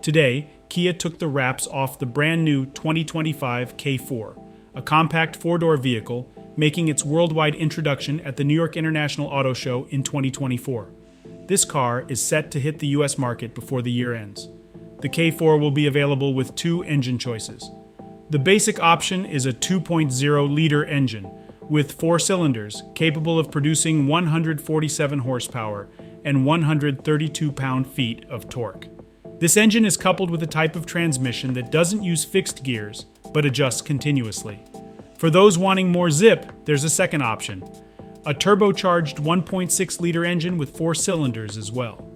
Today, Kia took the wraps off the brand new 2025 K4, a compact four-door vehicle, making its worldwide introduction at the New York International Auto Show in 2024. This car is set to hit the US market before the year ends. The K4 will be available with two engine choices. The basic option is a 2.0-liter engine with 4 cylinders capable of producing 147 horsepower and 132 pound-feet of torque. This engine is coupled with a type of transmission that doesn't use fixed gears, but adjusts continuously. For those wanting more zip, there's a second option, a turbocharged 1.6-liter engine with 4 cylinders as well.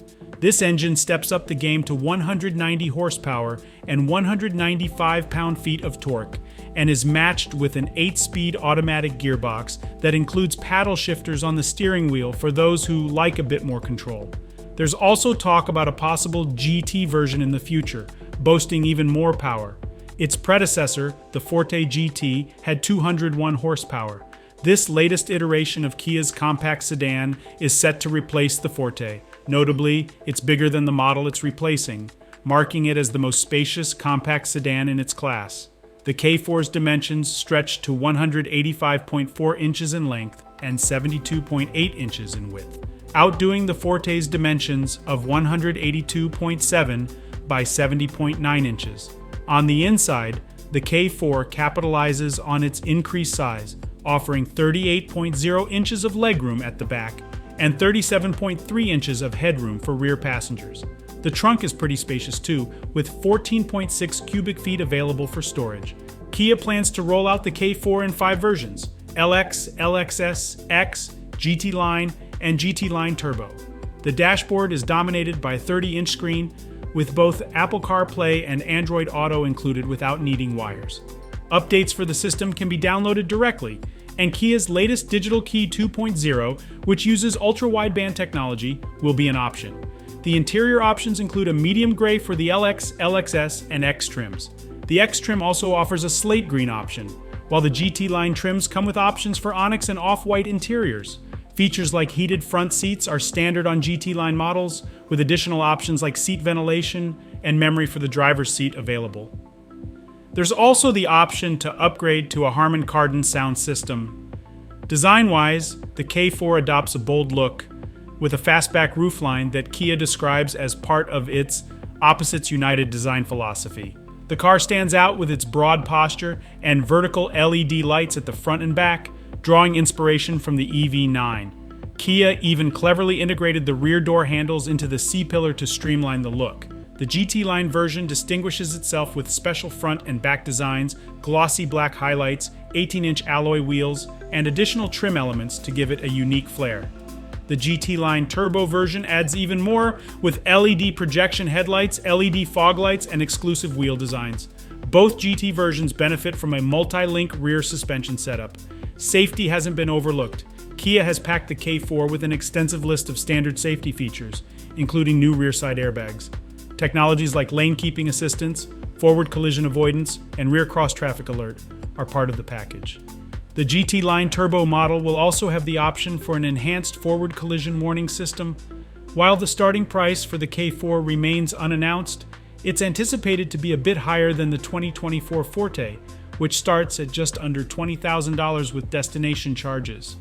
This engine steps up the game to 190 horsepower and 195 pound-feet of torque, and is matched with an 8-speed automatic gearbox that includes paddle shifters on the steering wheel for those who like a bit more control. There's also talk about a possible GT version in the future, boasting even more power. Its predecessor, the Forte GT, had 201 horsepower. This latest iteration of Kia's compact sedan is set to replace the Forte. Notably, it's bigger than the model it's replacing, marking it as the most spacious compact sedan in its class. The K4's dimensions stretch to 185.4 inches in length and 72.8 inches in width, outdoing the Forte's dimensions of 182.7 by 70.9 inches. On the inside, the K4 capitalizes on its increased size, offering 38.0 inches of legroom at the back and 37.3 inches of headroom for rear passengers. The trunk is pretty spacious too, with 14.6 cubic feet available for storage. Kia plans to roll out the K4 in 5 versions: LX, LXS, X, GT Line, and GT Line Turbo. The dashboard is dominated by a 30-inch screen, with both Apple CarPlay and Android Auto included without needing wires. Updates for the system can be downloaded directly, and Kia's latest Digital Key 2.0, which uses ultra-wideband technology, will be an option. The interior options include a medium gray for the LX, LXS, and X trims. The X trim also offers a slate green option, while the GT line trims come with options for onyx and off-white interiors. Features like heated front seats are standard on GT line models, with additional options like seat ventilation and memory for the driver's seat available. There's also the option to upgrade to a Harman Kardon sound system. Design-wise, the K4 adopts a bold look, with a fastback roofline that Kia describes as part of its Opposites United design philosophy. The car stands out with its broad posture and vertical LED lights at the front and back, drawing inspiration from the EV9. Kia even cleverly integrated the rear door handles into the C-pillar to streamline the look. The GT Line version distinguishes itself with special front and back designs, glossy black highlights, 18-inch alloy wheels, and additional trim elements to give it a unique flair. The GT Line Turbo version adds even more, with LED projection headlights, LED fog lights, and exclusive wheel designs. Both GT versions benefit from a multi-link rear suspension setup. Safety hasn't been overlooked. Kia has packed the K4 with an extensive list of standard safety features, including new rear side airbags. Technologies like lane keeping assistance, forward collision avoidance, and rear cross traffic alert are part of the package. The GT Line Turbo model will also have the option for an enhanced forward collision warning system. While the starting price for the K4 remains unannounced, it's anticipated to be a bit higher than the 2024 Forte, which starts at just under $20,000 with destination charges.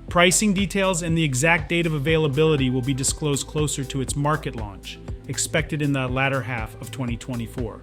Pricing details and the exact date of availability will be disclosed closer to its market launch, expected in the latter half of 2024.